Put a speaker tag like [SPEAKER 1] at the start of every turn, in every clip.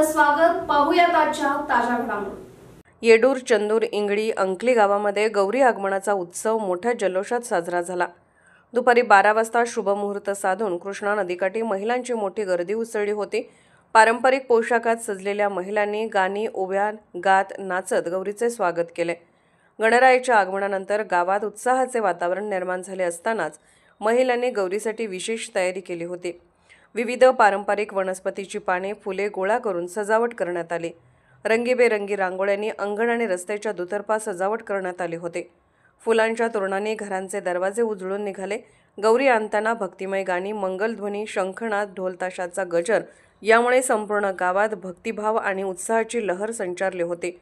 [SPEAKER 1] आपलं स्वागत. पाहूयात आजच्या ताज्या घडामोडी.
[SPEAKER 2] येडूर, चंदूर, इंगळी, अंकली गावामध्ये गौरी आगमनाचा उत्सव मोठ्या जल्लोषात साजरा झाला. दुपारी 12 वाजता शुभमुहूर्त साधून कृष्णा नदीकाठी महिलांची मोठी गर्दी उसळली होती. पारंपरिक पोशाखात सजलेल्या महिलांनी गाणी, ओव्या गात नाचत गौरीचे स्वागत केले. गणरायाच्या आगमनानंतर गावात उत्साहाचे वातावरण निर्माण झाले असतानाच महिलांनी गौरीसाठी विशेष तयारी केली होती. विविध पारंपरिक वनस्पतीची पाने, फुले गोळा करून सजावट करण्यात आली. रंगीबेरंगी रांगोळ्यांनी अंगण आणि रस्त्याच्या दुतर्फा सजावट करण्यात आली होती. फुलांच्या तोरणांनी घरांचे दरवाजे उजळून निघाले. गौरी आणताना भक्तिमय गाणी, मंगलध्वनी, शंखनाद, ढोलताशाचा गजर यामुळे संपूर्ण गावात भक्तिभाव आणि उत्साहाची लहर संचारली होती.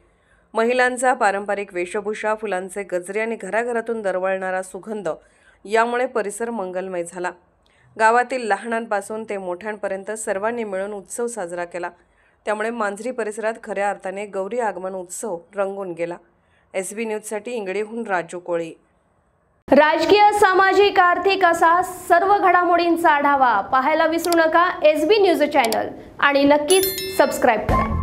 [SPEAKER 2] महिलांचा पारंपरिक वेशभूषा, फुलांचे गजरे आणि घराघरातून दरवळणारा सुगंध यामुळे परिसर मंगलमय झाला. गावातील लहानांपासून ते मोठ्यांपर्यंत सर्वांनी मिळून उत्सव साजरा केला. त्यामुळे मांजरी परिसरात खऱ्या अर्थाने गौरी आगमन उत्सव रंगून गेला. SB न्यूजसाठी इंगळीहून राजू कोळी.
[SPEAKER 1] राजकीय, सामाजिक, आर्थिक असा सर्व घडामोडींचा आढावा पाहायला विसरू नका SB न्यूज चॅनल आणि नक्कीच सबस्क्राईब करा.